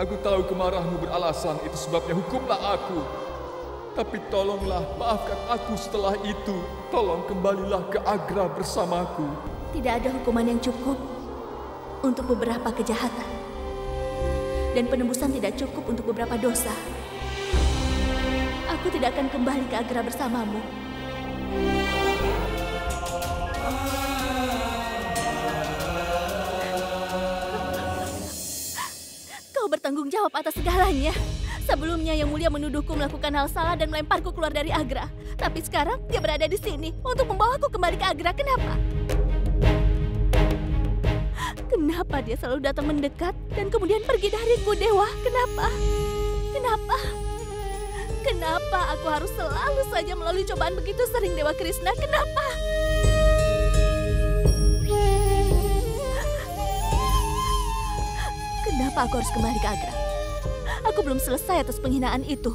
Aku tahu kemarahanmu beralasan, itu sebabnya hukumlah aku. Tapi tolonglah, maafkan aku setelah itu. Tolong kembalilah ke Agra bersamaku. Tidak ada hukuman yang cukup untuk beberapa kejahatan. Dan penembusan tidak cukup untuk beberapa dosa. Aku tidak akan kembali ke Agra bersamamu. Kau bertanggung jawab atas segalanya. Sebelumnya Yang Mulia menuduhku melakukan hal salah dan melemparku keluar dari Agra. Tapi sekarang dia berada di sini untuk membawaku kembali ke Agra. Kenapa? Kenapa dia selalu datang mendekat dan kemudian pergi dariku, Dewa? Kenapa? Kenapa? Kenapa aku harus selalu saja melalui cobaan begitu sering, Dewa Krishna? Kenapa? Kenapa aku harus kembali ke Agra? Aku belum selesai atas penghinaan itu.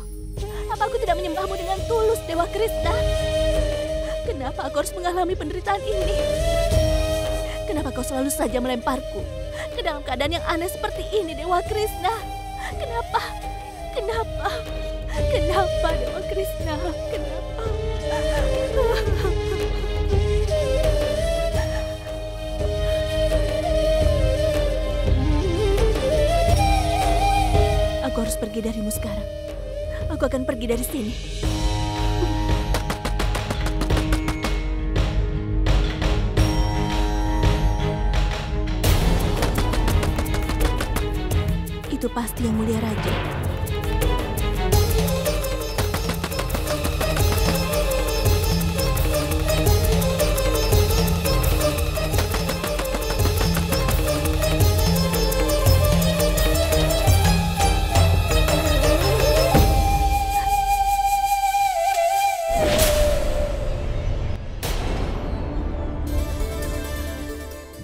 Apa aku tidak menyembahmu dengan tulus, Dewa Krishna? Kenapa aku harus mengalami penderitaan ini? Kenapa kau selalu saja melemparku ke dalam keadaan yang aneh seperti ini, Dewa Krishna? Kenapa? Kenapa? Kenapa, Dewa Krishna? Kenapa? Aku harus pergi darimu sekarang. Aku akan pergi dari sini. Itu pasti Yang Mulia Raja.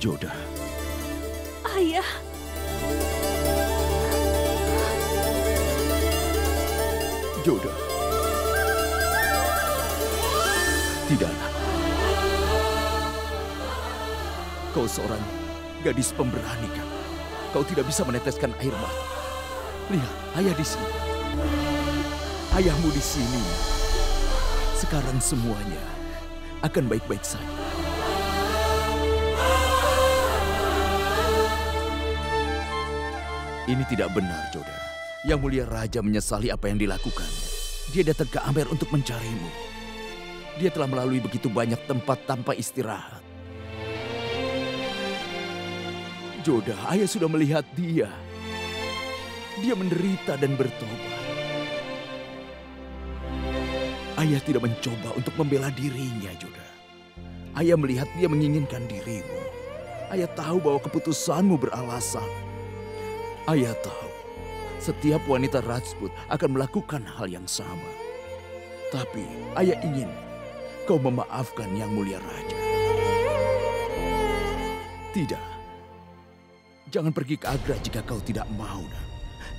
Joda. Ayah. Joda. Tidaklah. Kau seorang gadis pemberani, kan? Kau tidak bisa meneteskan air mata. Lihat, ayah di sini. Ayahmu di sini. Sekarang semuanya akan baik-baik saja. Ini tidak benar, Joda. Yang Mulia Raja menyesali apa yang dilakukan. Dia datang ke Amer untuk mencarimu. Dia telah melalui begitu banyak tempat tanpa istirahat. Joda, ayah sudah melihat dia. Dia menderita dan bertobat. Ayah tidak mencoba untuk membela dirinya, Joda. Ayah melihat dia menginginkan dirimu. Ayah tahu bahwa keputusanmu beralasan. Ayah tahu, setiap wanita Rajput akan melakukan hal yang sama. Tapi ayah ingin kau memaafkan Yang Mulia Raja. Tidak. Jangan pergi ke Agra jika kau tidak mau, nak.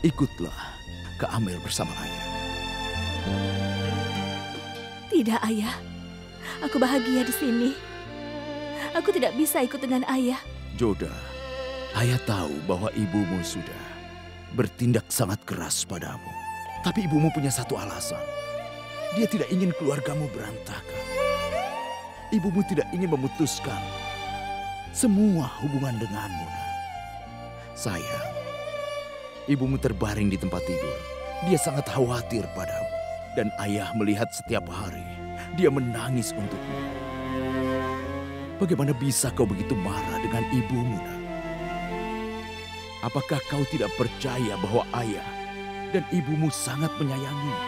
Ikutlah ke Amer bersama ayah. Tidak, ayah. Aku bahagia di sini. Aku tidak bisa ikut dengan ayah. Joda, ayah tahu bahwa ibumu sudah bertindak sangat keras padamu. Tapi ibumu punya satu alasan. Dia tidak ingin keluargamu berantakan. Ibumu tidak ingin memutuskan semua hubungan denganmu, nak. Sayang, ibumu terbaring di tempat tidur. Dia sangat khawatir padamu. Dan ayah melihat setiap hari dia menangis untukmu. Bagaimana bisa kau begitu marah dengan ibumu, nak? Apakah kau tidak percaya bahwa ayah dan ibumu sangat menyayangimu?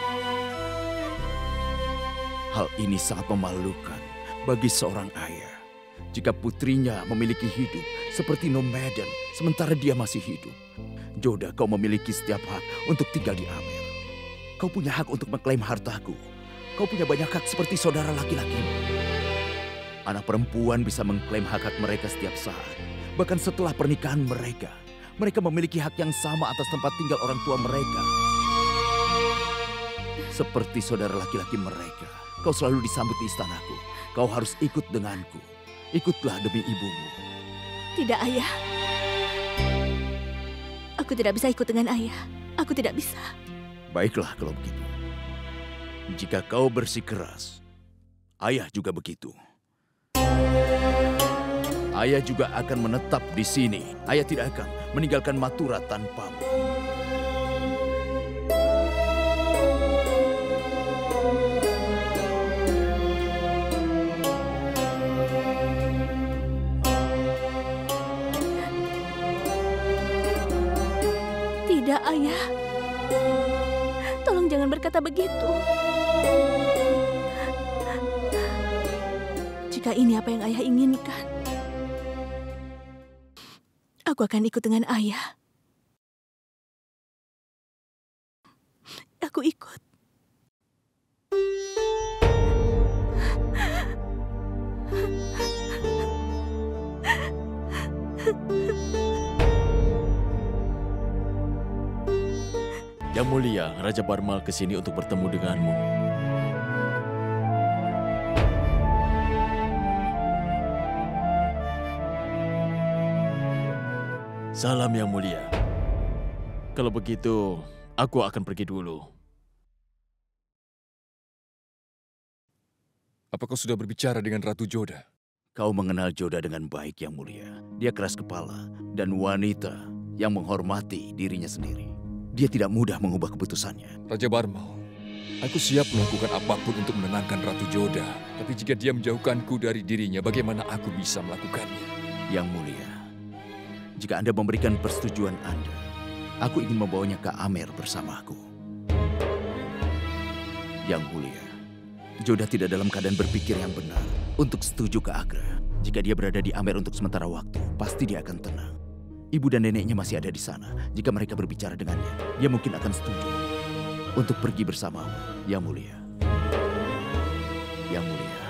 Hal ini sangat memalukan bagi seorang ayah. Jika putrinya memiliki hidup seperti nomaden sementara dia masih hidup. Joda, kau memiliki setiap hak untuk tinggal di Amer. Kau punya hak untuk mengklaim hartaku. Kau punya banyak hak seperti saudara laki-lakimu. Anak perempuan bisa mengklaim hak-hak mereka setiap saat. Bahkan setelah pernikahan mereka. Mereka memiliki hak yang sama atas tempat tinggal orang tua mereka. Seperti saudara laki-laki mereka. Kau selalu disambut di istanaku. Kau harus ikut denganku. Ikutlah demi ibumu. Tidak, ayah. Aku tidak bisa ikut dengan ayah. Aku tidak bisa. Baiklah kalau begitu. Jika kau bersikeras, ayah juga begitu. Ayah juga akan menetap di sini. Ayah tidak akan meninggalkan Mathura tanpamu. Tidak, ayah. Tolong jangan berkata begitu. Jika ini apa yang ayah inginkan, aku akan ikut dengan ayah. Aku ikut. Yang Mulia, Raja Barmal ke sini untuk bertemu denganmu. Salam Yang Mulia. Kalau begitu, aku akan pergi dulu. Apa kau sudah berbicara dengan Ratu Joda? Kau mengenal Joda dengan baik, Yang Mulia. Dia keras kepala dan wanita yang menghormati dirinya sendiri. Dia tidak mudah mengubah keputusannya. Raja Barmal, aku siap melakukan apapun untuk menenangkan Ratu Joda. Tapi jika dia menjauhkanku dari dirinya, bagaimana aku bisa melakukannya? Yang Mulia, jika Anda memberikan persetujuan Anda, aku ingin membawanya ke Amer bersamaku. Yang Mulia, Joda tidak dalam keadaan berpikir yang benar untuk setuju ke Agra. Jika dia berada di Amer untuk sementara waktu, pasti dia akan tenang. Ibu dan neneknya masih ada di sana. Jika mereka berbicara dengannya, dia mungkin akan setuju untuk pergi bersamamu, Yang Mulia. Yang Mulia,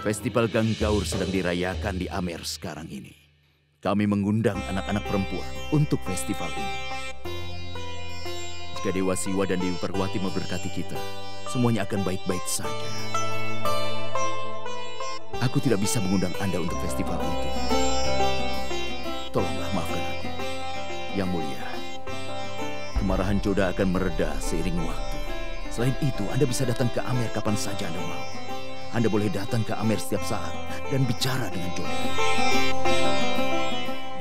Festival Ganggaur sedang dirayakan di Amer sekarang ini. Kami mengundang anak-anak perempuan untuk festival ini. Jika Dewa Siwa dan Dewi Parwati memberkati kita, semuanya akan baik-baik saja. Aku tidak bisa mengundang Anda untuk festival itu. Tolonglah maafkan aku, Yang Mulia. Kemarahan Joda akan mereda seiring waktu. Selain itu, Anda bisa datang ke Amer kapan saja Anda mau. Anda boleh datang ke Amer setiap saat dan bicara dengan Joda.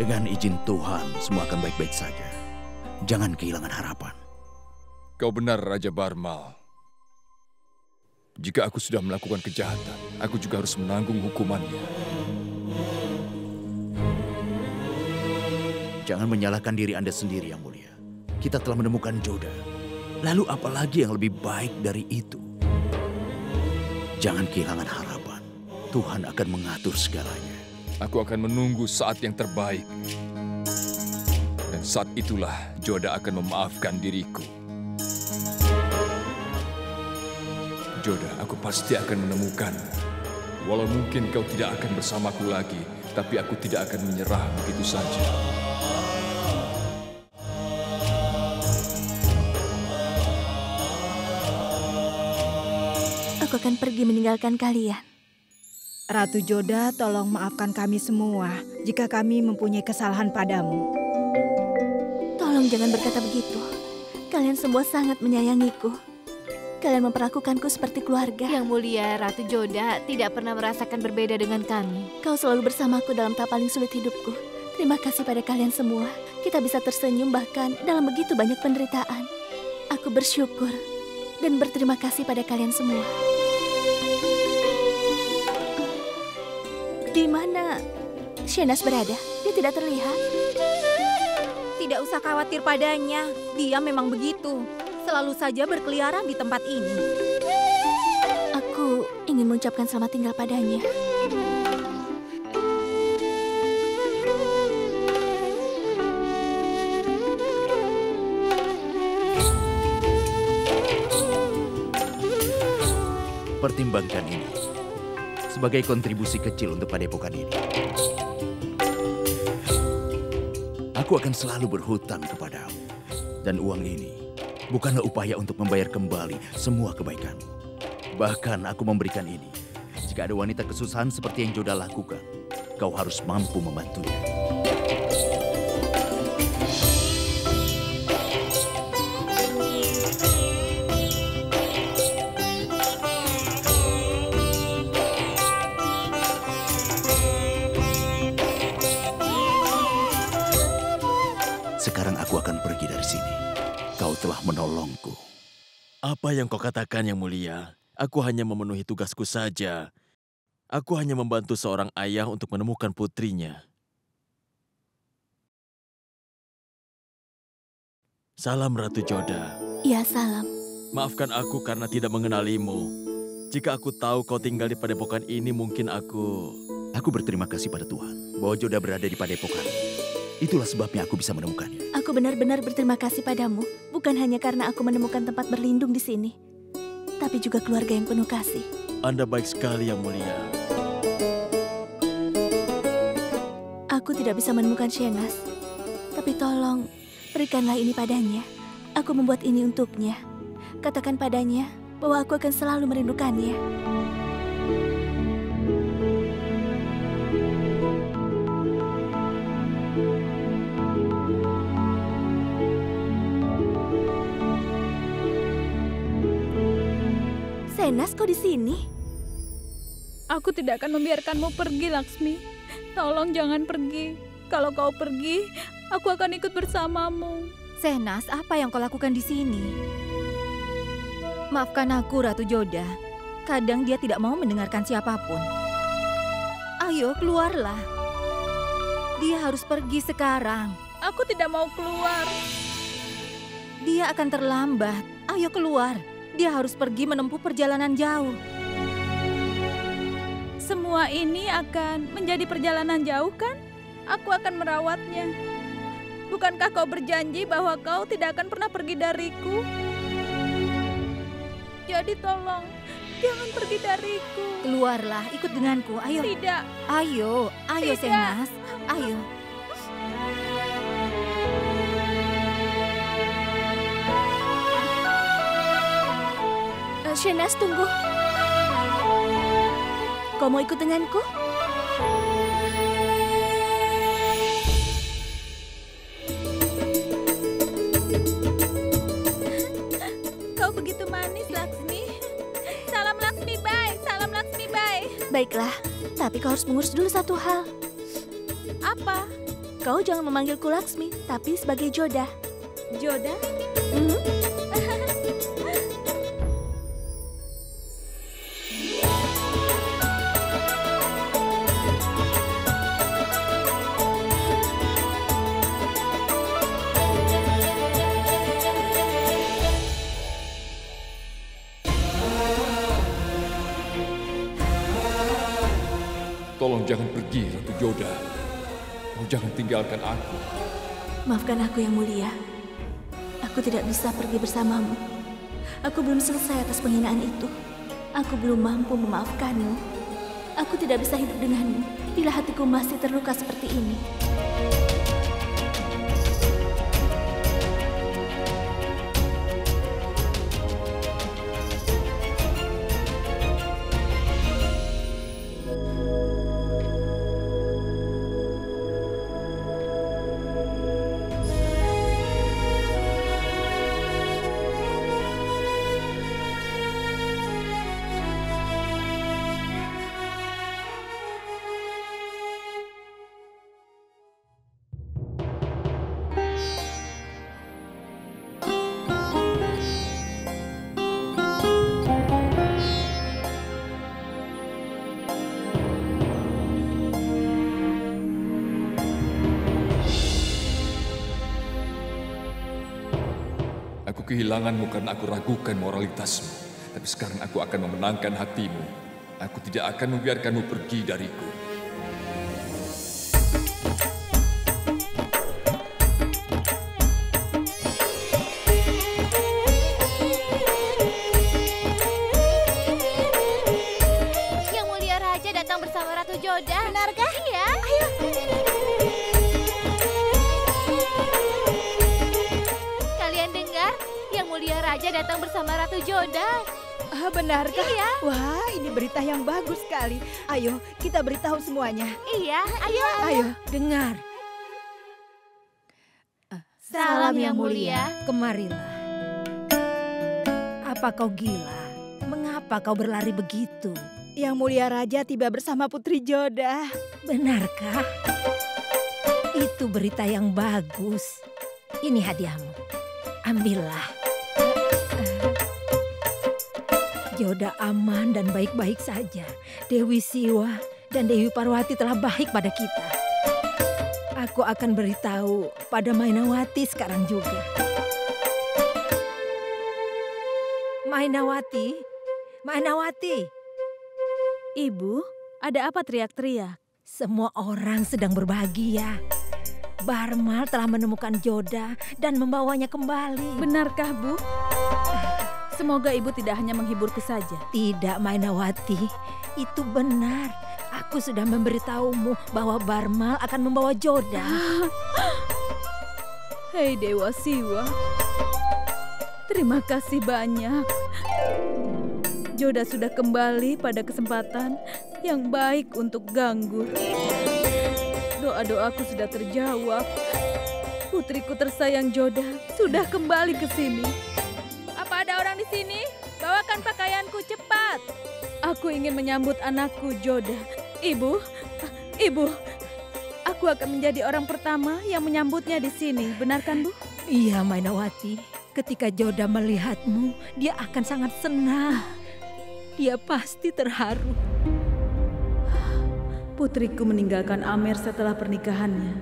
Dengan izin Tuhan, semua akan baik-baik saja. Jangan kehilangan harapan. Kau benar, Raja Barmal. Jika aku sudah melakukan kejahatan, aku juga harus menanggung hukumannya. Jangan menyalahkan diri Anda sendiri, Yang Mulia. Kita telah menemukan Joda. Lalu apalagi yang lebih baik dari itu? Jangan kehilangan harapan. Tuhan akan mengatur segalanya. Aku akan menunggu saat yang terbaik. Dan saat itulah Joda akan memaafkan diriku. Joda, aku pasti akan menemukanmu. Walau mungkin kau tidak akan bersamaku lagi, tapi aku tidak akan menyerah begitu saja. Aku akan pergi meninggalkan kalian. Ratu Joda, tolong maafkan kami semua jika kami mempunyai kesalahan padamu. Tolong jangan berkata begitu. Kalian semua sangat menyayangiku. Kalian memperlakukanku seperti keluarga. Yang Mulia, Ratu Joda tidak pernah merasakan berbeda dengan kami. Kau selalu bersamaku dalam tahap paling sulit hidupku. Terima kasih pada kalian semua. Kita bisa tersenyum bahkan dalam begitu banyak penderitaan. Aku bersyukur dan berterima kasih pada kalian semua. Di mana Shenas berada? Dia tidak terlihat. Tidak usah khawatir padanya. Dia memang begitu. Selalu saja berkeliaran di tempat ini. Aku ingin mengucapkan selamat tinggal padanya. Pertimbangkan ini sebagai kontribusi kecil untuk padepokan ini. Aku akan selalu berhutang kepadamu. Dan uang ini bukanlah upaya untuk membayar kembali semua kebaikanmu. Bahkan aku memberikan ini. Jika ada wanita kesusahan seperti yang Joda lakukan, kau harus mampu membantunya. dari sini. Kau telah menolongku. Apa yang kau katakan, Yang Mulia? Aku hanya memenuhi tugasku saja. Aku hanya membantu seorang ayah untuk menemukan putrinya. Salam Ratu Joda. Ya, salam. Maafkan aku karena tidak mengenalimu. Jika aku tahu kau tinggal di padepokan ini, mungkin aku... Aku berterima kasih pada Tuhan bahwa Joda berada di padepokan. Itulah sebabnya aku bisa menemukannya. Aku benar-benar berterima kasih padamu, bukan hanya karena aku menemukan tempat berlindung di sini, tapi juga keluarga yang penuh kasih. Anda baik sekali, Yang Mulia. Aku tidak bisa menemukan Shenas, tapi tolong berikanlah ini padanya. Aku membuat ini untuknya. Katakan padanya bahwa aku akan selalu merindukannya. Shenas, kau di sini? Aku tidak akan membiarkanmu pergi, Laksmi. Tolong jangan pergi. Kalau kau pergi, aku akan ikut bersamamu. Shenas, apa yang kau lakukan di sini? Maafkan aku, Ratu Joda. Kadang dia tidak mau mendengarkan siapapun. Ayo, keluarlah. Dia harus pergi sekarang. Aku tidak mau keluar. Dia akan terlambat. Ayo keluar. Dia harus pergi menempuh perjalanan jauh. Semua ini akan menjadi perjalanan jauh, kan? Aku akan merawatnya. Bukankah kau berjanji bahwa kau tidak akan pernah pergi dariku? Jadi tolong, jangan pergi dariku. Keluarlah, ikut denganku. Ayo. Tidak. Ayo, ayo Tidak. Shenas. Ayo. Shenas, tunggu. Kau mau ikut denganku? Kau begitu manis, Laksmi. Salam Laksmi, bye. Salam Laksmi, bye. Baiklah, tapi kau harus mengurus dulu satu hal. Apa? Kau jangan memanggilku Laksmi, tapi sebagai Joda. Joda? Tolong jangan pergi, Ratu Joda. Kau jangan tinggalkan aku. Maafkan aku, Yang Mulia. Aku tidak bisa pergi bersamamu. Aku belum selesai atas penghinaan itu. Aku belum mampu memaafkanmu. Aku tidak bisa hidup denganmu bila hatiku masih terluka seperti ini. Aku kehilanganmu karena aku ragukan moralitasmu. Tapi sekarang aku akan memenangkan hatimu. Aku tidak akan membiarkanmu pergi dariku. Yang Mulia Raja datang bersama Ratu Joda. Benarkah? Iya. Ayo. Kalian dengar? Yang Mulia Raja datang bersama Ratu Joda. Ah, benarkah? Iya. Wah, ini berita yang bagus sekali. Ayo, kita beritahu semuanya. Iya, ayo. Ayo, dengar. Salam Yang Mulia. Kemarilah. Apa kau gila? Mengapa kau berlari begitu? Yang Mulia Raja tiba bersama Putri Joda. Benarkah? Itu berita yang bagus. Ini hadiahmu. Ambillah. Joda aman dan baik-baik saja. Dewi Siwa dan Dewi Parwati telah baik pada kita. Aku akan beritahu pada Mainawati sekarang juga. Mainawati, Mainawati. Ibu, ada apa teriak-teriak? Semua orang sedang berbahagia. Barmal telah menemukan Joda dan membawanya kembali. Benarkah, Bu? Semoga ibu tidak hanya menghiburku saja. Tidak, Mainawati. Itu benar. Aku sudah memberitahumu bahwa Barmal akan membawa Joda. Hei Dewa Siwa. Terima kasih banyak. Joda sudah kembali pada kesempatan yang baik untuk Ganggur. Doa-doaku sudah terjawab. Putriku tersayang Joda sudah kembali ke sini. Apa ada orang di sini? Bawakan pakaianku cepat. Aku ingin menyambut anakku Joda. Ibu, aku akan menjadi orang pertama yang menyambutnya di sini. Benarkan, Bu? Iya, Mainawati. Ketika Joda melihatmu, dia akan sangat senang. Dia pasti terharu. Putriku meninggalkan Amer setelah pernikahannya.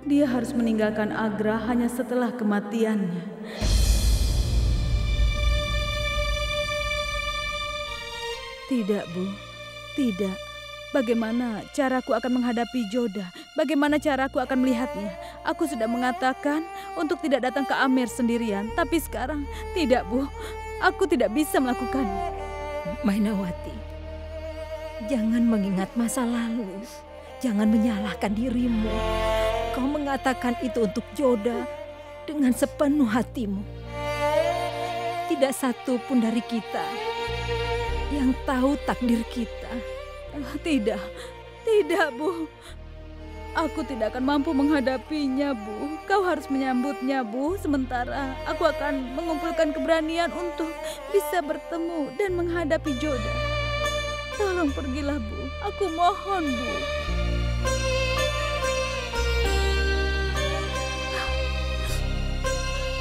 Dia harus meninggalkan Agra hanya setelah kematiannya. Tidak, Bu. Tidak. Bagaimana caraku akan menghadapi Joda? Bagaimana caraku akan melihatnya? Aku sudah mengatakan untuk tidak datang ke Amer sendirian. Tapi sekarang, tidak, Bu. Aku tidak bisa melakukannya. Mainawati, jangan mengingat masa lalu. Jangan menyalahkan dirimu. Kau mengatakan itu untuk Joda dengan sepenuh hatimu. Tidak satu pun dari kita yang tahu takdir kita. Tidak, Bu. Aku tidak akan mampu menghadapinya, Bu. Kau harus menyambutnya, Bu. Sementara aku akan mengumpulkan keberanian untuk bisa bertemu dan menghadapi Joda. Tolong pergilah, Bu. Aku mohon, Bu.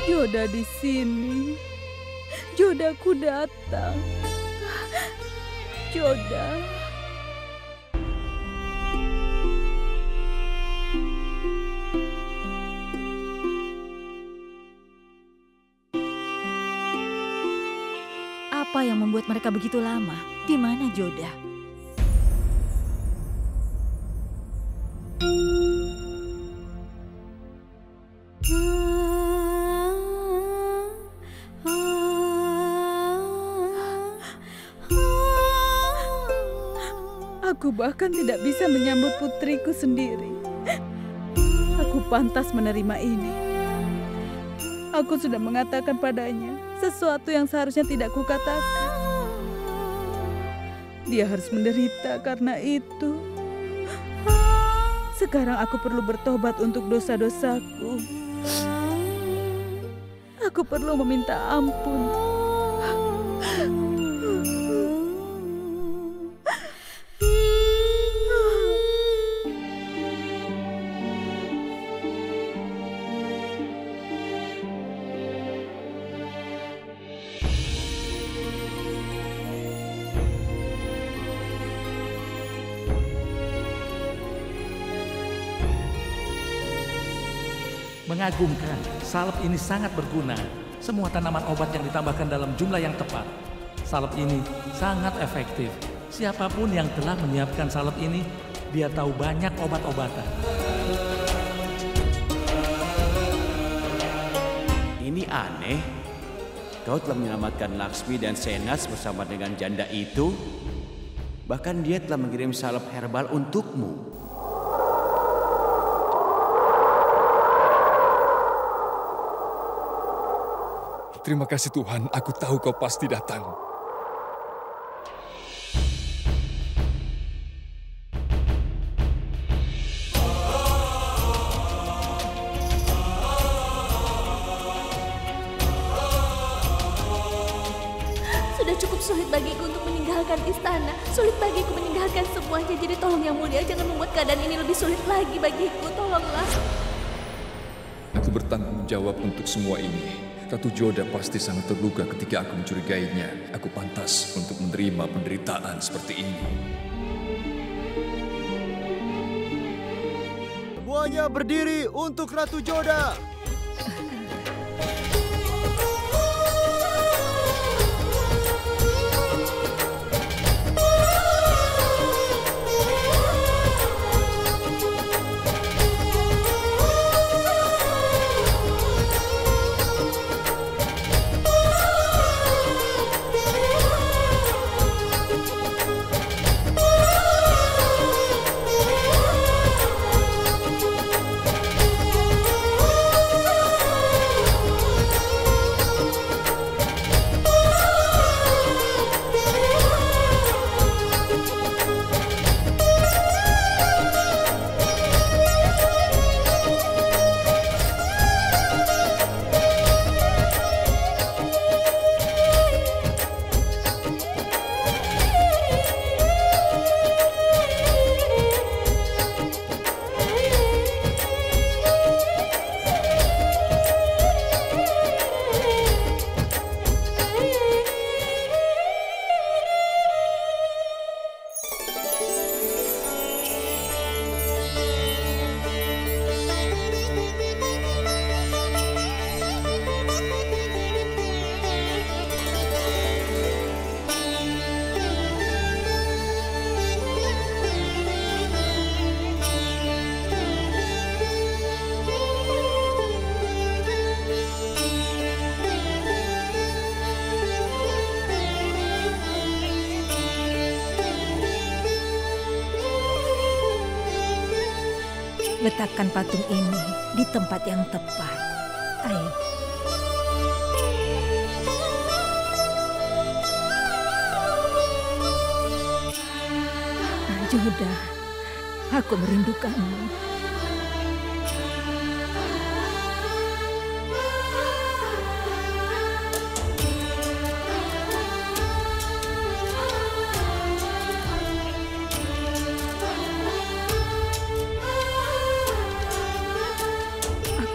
Joda di sini. Jodaku datang. Joda. Apa yang membuat mereka begitu lama? Di mana Joda? Aku bahkan tidak bisa menyambut putriku sendiri. Aku pantas menerima ini. Aku sudah mengatakan padanya sesuatu yang seharusnya tidak kukatakan. Dia harus menderita karena itu. Sekarang aku perlu bertobat untuk dosa-dosaku. Aku perlu meminta ampun. Mengagumkan, salep ini sangat berguna. Semua tanaman obat yang ditambahkan dalam jumlah yang tepat. Salep ini sangat efektif. Siapapun yang telah menyiapkan salep ini, dia tahu banyak obat-obatan. Ini aneh. Kau telah menyelamatkan Laksmi dan Senas bersama dengan janda itu. Bahkan dia telah mengirim salep herbal untukmu. Terima kasih Tuhan, aku tahu kau pasti datang. Sudah cukup sulit bagiku untuk meninggalkan istana. Sulit bagiku meninggalkan semuanya. Jadi tolong Yang Mulia, jangan membuat keadaan ini lebih sulit lagi bagiku. Tolonglah. Aku bertanggung jawab untuk semua ini. Ratu Joda pasti sangat terluka ketika aku mencurigainya. Aku pantas untuk menerima penderitaan seperti ini. Semuanya berdiri untuk Ratu Joda. Letakkan patung ini di tempat yang tepat. Ayo. Joda, aku merindukanmu.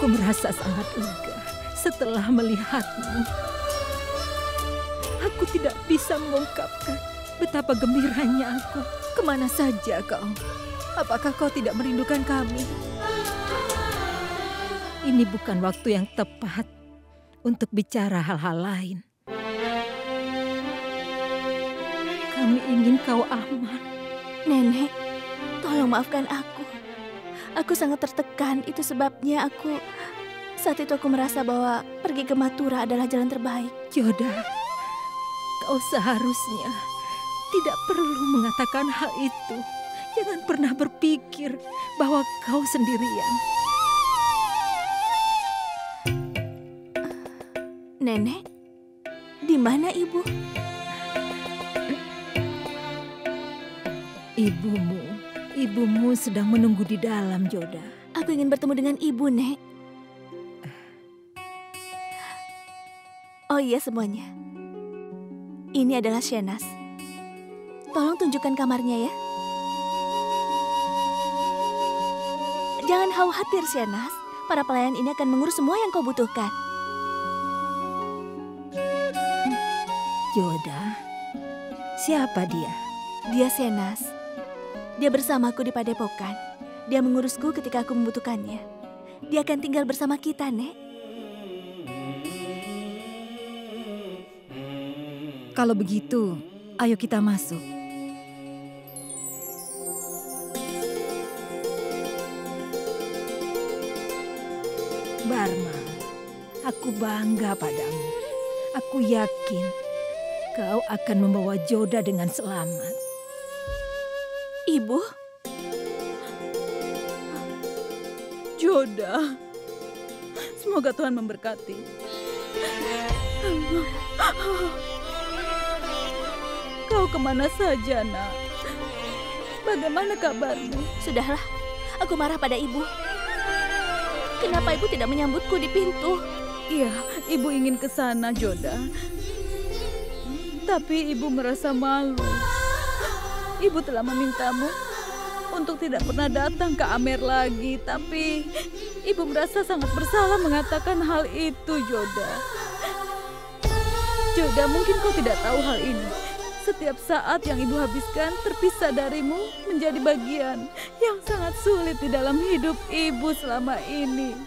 Aku merasa sangat lega setelah melihatmu. Aku tidak bisa mengungkapkan betapa gembiranya aku. Kemana saja kau? Apakah kau tidak merindukan kami? Ini bukan waktu yang tepat untuk bicara hal-hal lain. Kami ingin kau aman. Nenek, tolong maafkan aku. Aku sangat tertekan, itu sebabnya saat itu aku merasa bahwa pergi ke Mathura adalah jalan terbaik. Joda, kau seharusnya tidak perlu mengatakan hal itu. Jangan pernah berpikir bahwa kau sendirian. Nenek, di mana ibu? Ibumu sedang menunggu di dalam, Joda. Aku ingin bertemu dengan ibu, Nek. Oh iya semuanya. Ini adalah Shenas. Tolong tunjukkan kamarnya ya. Jangan khawatir, Shenas. Para pelayan ini akan mengurus semua yang kau butuhkan. Joda, siapa dia? Dia Shenas. Dia bersamaku di Padepokan. Dia mengurusku ketika aku membutuhkannya. Dia akan tinggal bersama kita, Nek. Kalau begitu, ayo kita masuk. Barma, aku bangga padamu. Aku yakin kau akan membawa Joda dengan selamat. Ibu? Joda, semoga Tuhan memberkati. Kau kemana saja, nak? Bagaimana kabarmu? Sudahlah, aku marah pada ibu. Kenapa ibu tidak menyambutku di pintu? Iya, ibu ingin ke sana, Joda. Tapi ibu merasa malu. Ibu telah memintamu untuk tidak pernah datang ke Amer lagi, tapi Ibu merasa sangat bersalah mengatakan hal itu, Joda. Joda, mungkin kau tidak tahu hal ini. Setiap saat yang ibu habiskan terpisah darimu menjadi bagian yang sangat sulit di dalam hidup ibu selama ini.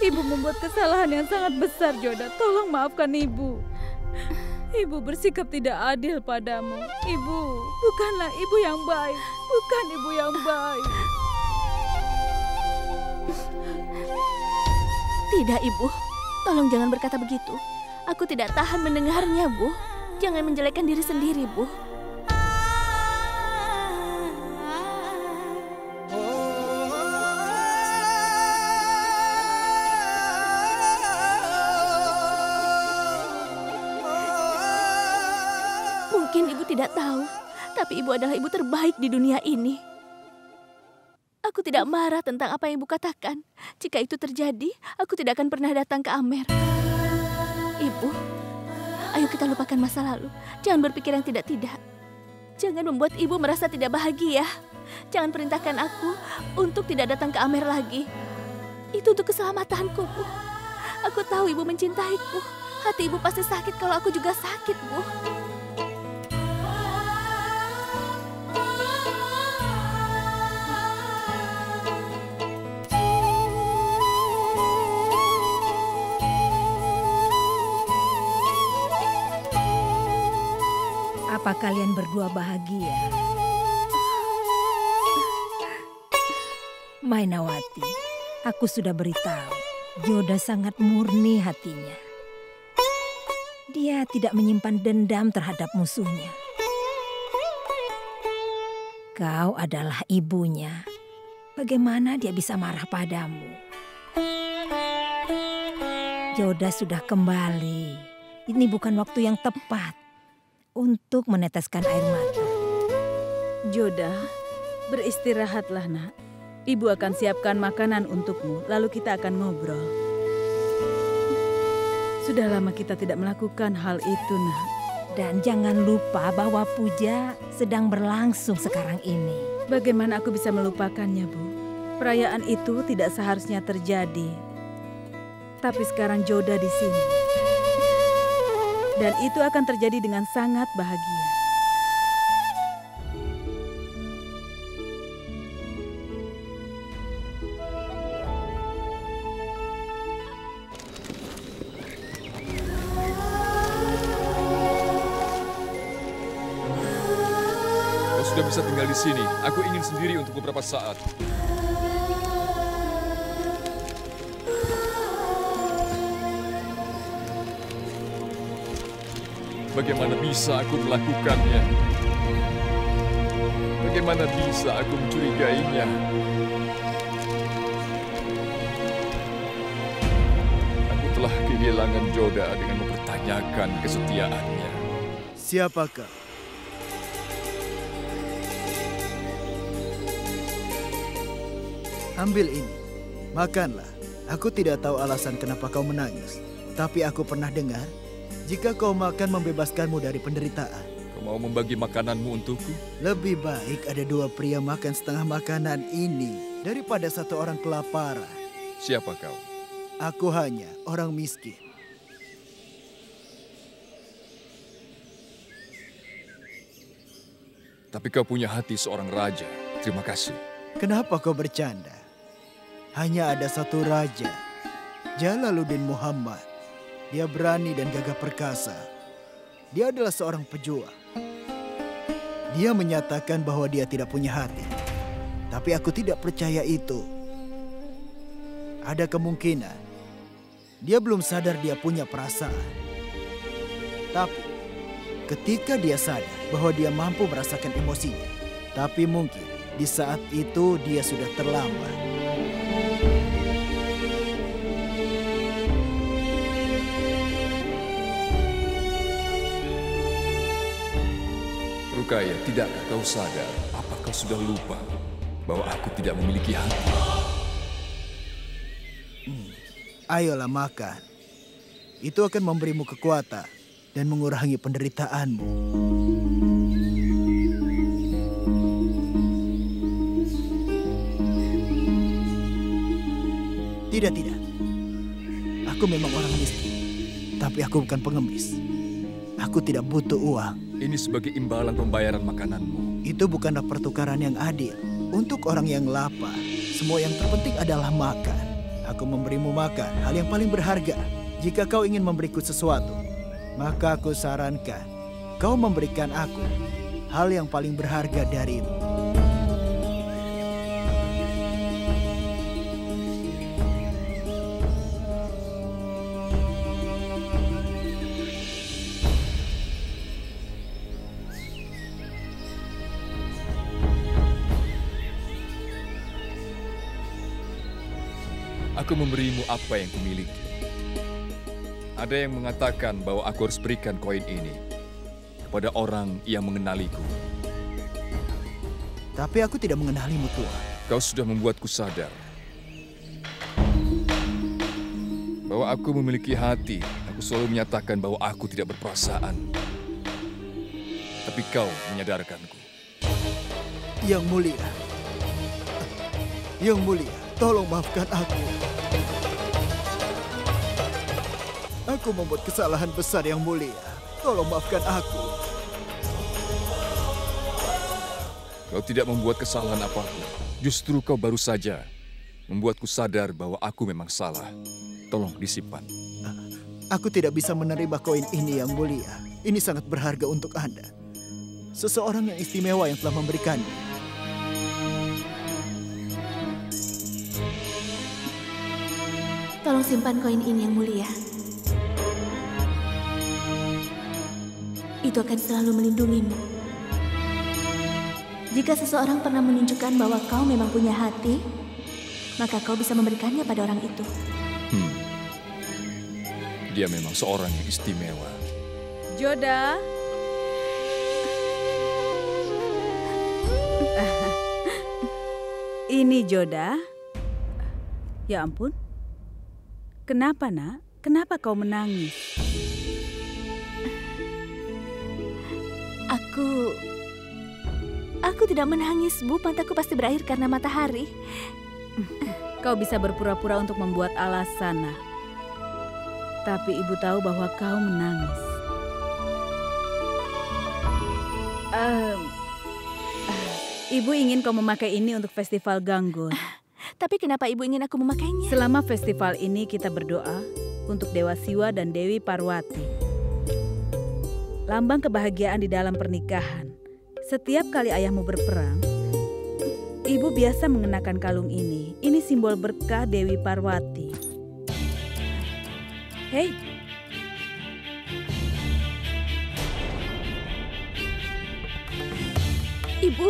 Ibu membuat kesalahan yang sangat besar, Joda. Tolong maafkan ibu. Ibu bersikap tidak adil padamu. Ibu bukanlah ibu yang baik. Bukan ibu yang baik. Tidak, Ibu. Tolong jangan berkata begitu. Aku tidak tahan mendengarnya, Bu. Jangan menjelekkan diri sendiri, Bu. Mungkin Ibu tidak tahu, tapi Ibu adalah ibu terbaik di dunia ini. Aku tidak marah tentang apa yang Ibu katakan. Jika itu terjadi, aku tidak akan pernah datang ke Amer. Ibu, ayo kita lupakan masa lalu. Jangan berpikir yang tidak-tidak. Jangan membuat Ibu merasa tidak bahagia. Jangan perintahkan aku untuk tidak datang ke Amer lagi. Itu untuk keselamatanku, Bu. Aku tahu Ibu mencintaiku. Hati Ibu pasti sakit kalau aku juga sakit, Bu. Apa kalian berdua bahagia? Mainawati, aku sudah beritahu, Joda sangat murni hatinya. Dia tidak menyimpan dendam terhadap musuhnya. Kau adalah ibunya. Bagaimana dia bisa marah padamu? Joda sudah kembali. Ini bukan waktu yang tepat untuk meneteskan air mata. Joda, beristirahatlah, Nak. Ibu akan siapkan makanan untukmu, lalu kita akan ngobrol. Sudah lama kita tidak melakukan hal itu, Nak. Dan jangan lupa bahwa puja sedang berlangsung sekarang ini. Bagaimana aku bisa melupakannya, Bu? Perayaan itu tidak seharusnya terjadi. Tapi sekarang Joda di sini. Dan itu akan terjadi dengan sangat bahagia. Kau sudah bisa tinggal di sini. Aku ingin sendiri untuk beberapa saat. Bagaimana bisa aku melakukannya? Bagaimana bisa aku mencurigainya? Aku telah kehilangan Joda dengan mempertanyakan kesetiaannya. Siapakah? Ambil ini, makanlah. Aku tidak tahu alasan kenapa kau menangis, tapi aku pernah dengar jika kau makan membebaskanmu dari penderitaan. Kau mau membagi makananmu untukku? Lebih baik ada dua pria makan setengah makanan ini daripada satu orang kelaparan. Siapa kau? Aku hanya orang miskin. Tapi kau punya hati seorang raja. Terima kasih. Kenapa kau bercanda? Hanya ada satu raja, Jalaluddin Muhammad. Dia berani dan gagah perkasa. Dia adalah seorang pejuang. Dia menyatakan bahwa dia tidak punya hati. Tapi aku tidak percaya itu. Ada kemungkinan dia belum sadar dia punya perasaan. Tapi ketika dia sadar bahwa dia mampu merasakan emosinya. Tapi mungkin di saat itu dia sudah terlambat. Rukaya, tidakkah kau sadar? Apa kau sudah lupa bahwa aku tidak memiliki hati? Ayolah makan. Itu akan memberimu kekuatan dan mengurangi penderitaanmu. Tidak. Aku memang orang miskin, tapi aku bukan pengemis. Aku tidak butuh uang. Ini sebagai imbalan pembayaran makananmu. Itu bukanlah pertukaran yang adil. Untuk orang yang lapar, semua yang terpenting adalah makan. Aku memberimu makan, hal yang paling berharga. Jika kau ingin memberiku sesuatu, maka aku sarankan kau memberikan aku hal yang paling berharga darimu. Aku memberimu apa yang kumiliki. Ada yang mengatakan bahwa aku harus berikan koin ini kepada orang yang mengenaliku. Tapi aku tidak mengenalimu, Tuan. Kau sudah membuatku sadar bahwa aku memiliki hati. Aku selalu menyatakan bahwa aku tidak berperasaan. Tapi kau menyadarkanku. Yang mulia, tolong maafkan aku. Aku membuat kesalahan besar, Yang Mulia. Tolong maafkan aku. Kau tidak membuat kesalahan apapun. Justru kau baru saja membuatku sadar bahwa aku memang salah. Tolong disimpan. Aku tidak bisa menerima koin ini, Yang Mulia. Ini sangat berharga untuk Anda. Seseorang yang istimewa yang telah memberikannya. Tolong simpan koin ini, Yang Mulia. Itu akan selalu melindungimu. Jika seseorang pernah menunjukkan bahwa kau memang punya hati, maka kau bisa memberikannya pada orang itu. Dia memang seorang yang istimewa. Joda. Ini Joda. Ya ampun. Kenapa, Nak? Kenapa kau menangis? Aku tidak menangis, Bu. Mataku pasti berair karena matahari. Kau bisa berpura-pura untuk membuat alasan, Nak. Tapi Ibu tahu bahwa kau menangis. Ibu ingin kau memakai ini untuk festival Ganggur. Tapi kenapa Ibu ingin aku memakainya? Selama festival ini kita berdoa untuk Dewa Siwa dan Dewi Parwati. Lambang kebahagiaan di dalam pernikahan. Setiap kali ayahmu berperang, Ibu biasa mengenakan kalung ini. Ini simbol berkah Dewi Parwati. Hei. Ibu,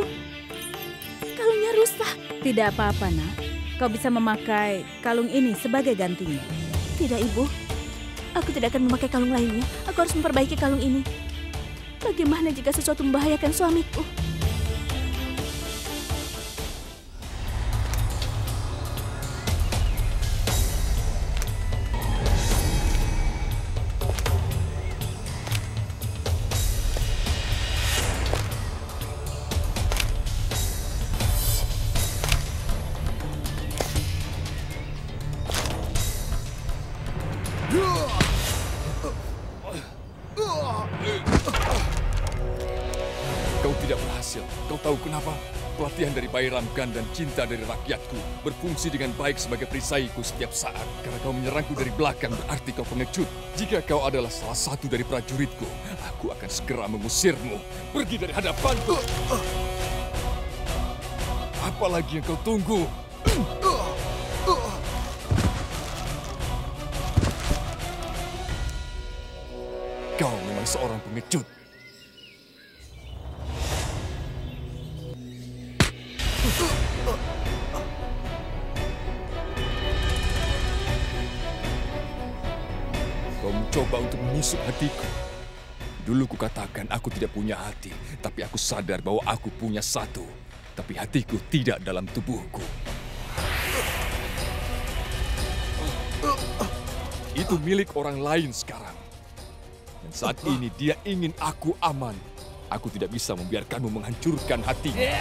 kalungnya rusak. Tidak apa-apa, Nak. Kau bisa memakai kalung ini sebagai gantinya. Tidak, Ibu. Aku tidak akan memakai kalung lainnya. Aku harus memperbaiki kalung ini. Bagaimana jika sesuatu membahayakan suamiku? Kau tidak berhasil. Kau tahu kenapa? Pelatihan dari Bayram Khan dan cinta dari rakyatku berfungsi dengan baik sebagai perisaiku setiap saat. Karena kau menyerangku dari belakang berarti kau pengecut. Jika kau adalah salah satu dari prajuritku, aku akan segera mengusirmu. Pergi dari hadapanku. Apa lagi yang kau tunggu? Kau memang seorang pengecut. Kau mencoba untuk menyusup hatiku. Dulu kukatakan aku tidak punya hati, tapi aku sadar bahwa aku punya satu. Tapi hatiku tidak dalam tubuhku. Itu milik orang lain sekarang. Dan saat ini dia ingin aku aman. Aku tidak bisa membiarkanmu menghancurkan hatinya.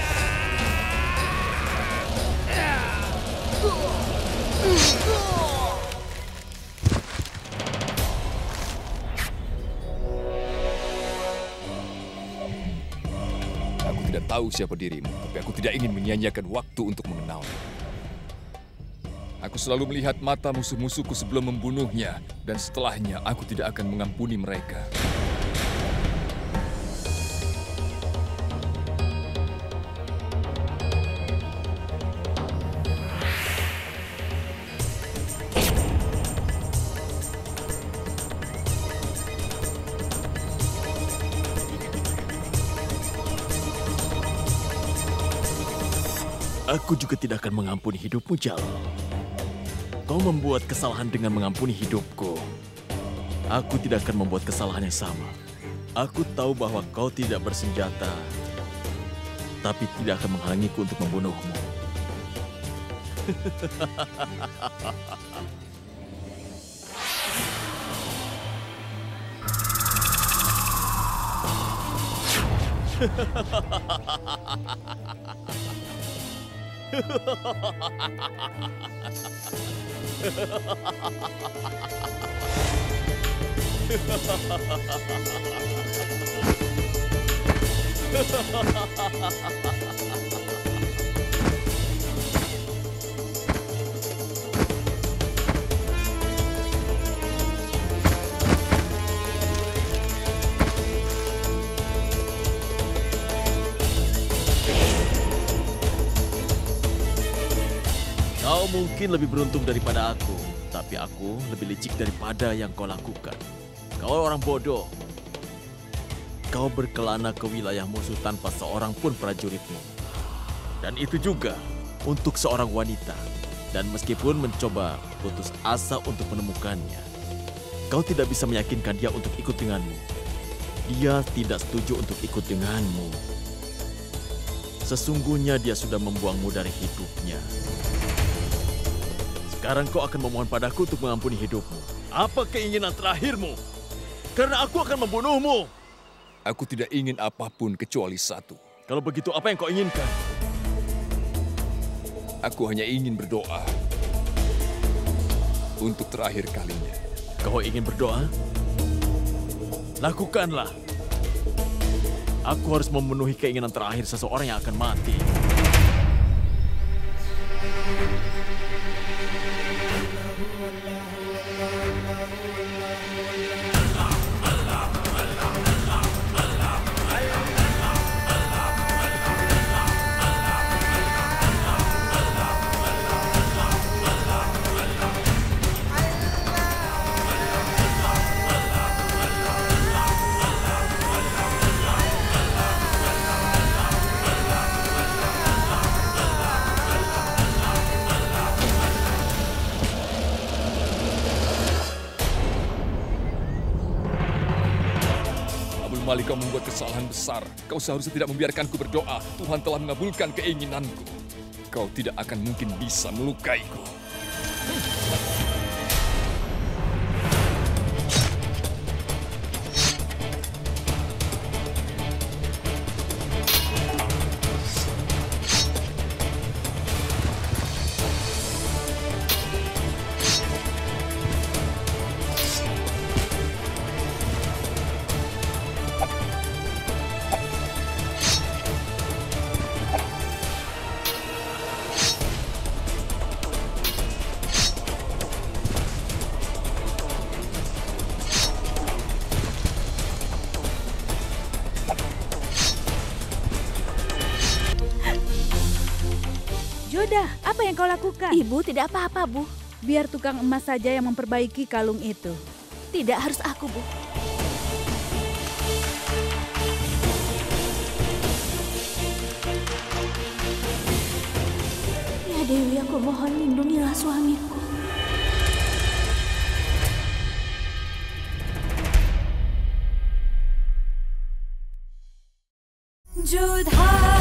Aku tidak tahu siapa dirimu, tapi aku tidak ingin menyia-nyiakan waktu untuk mengenalmu. Aku selalu melihat mata musuh-musuhku sebelum membunuhnya, dan setelahnya aku tidak akan mengampuni mereka. Aku juga tidak akan mengampuni hidupmu, Jal. Kau membuat kesalahan dengan mengampuni hidupku. Aku tidak akan membuat kesalahan yang sama. Aku tahu bahwa kau tidak bersenjata, tapi tidak akan menghalangiku untuk membunuhmu. Kau mungkin lebih beruntung daripada aku, tapi aku lebih licik daripada yang kau lakukan. Kau orang bodoh. Kau berkelana ke wilayah musuh tanpa seorang pun prajuritmu. Dan itu juga untuk seorang wanita. Dan meskipun mencoba putus asa untuk menemukannya, kau tidak bisa meyakinkan dia untuk ikut denganmu. Dia tidak setuju untuk ikut denganmu. Sesungguhnya dia sudah membuangmu dari hidupnya. Sekarang kau akan memohon padaku untuk mengampuni hidupmu. Apa keinginan terakhirmu? Karena aku akan membunuhmu. Aku tidak ingin apapun kecuali satu. Kalau begitu, apa yang kau inginkan? Aku hanya ingin berdoa. Untuk terakhir kalinya. Kau ingin berdoa? Lakukanlah. Aku harus memenuhi keinginan terakhir seseorang yang akan mati. Malik, kau membuat kesalahan besar. Kau seharusnya tidak membiarkanku berdoa. Tuhan telah mengabulkan keinginanku. Kau tidak akan mungkin bisa melukaiku. Joda, apa yang kau lakukan? Ibu, tidak apa-apa, Bu. Biar tukang emas saja yang memperbaiki kalung itu. Tidak harus aku, Bu. Ya Dewi, aku mohon lindungilah suamiku. Judha.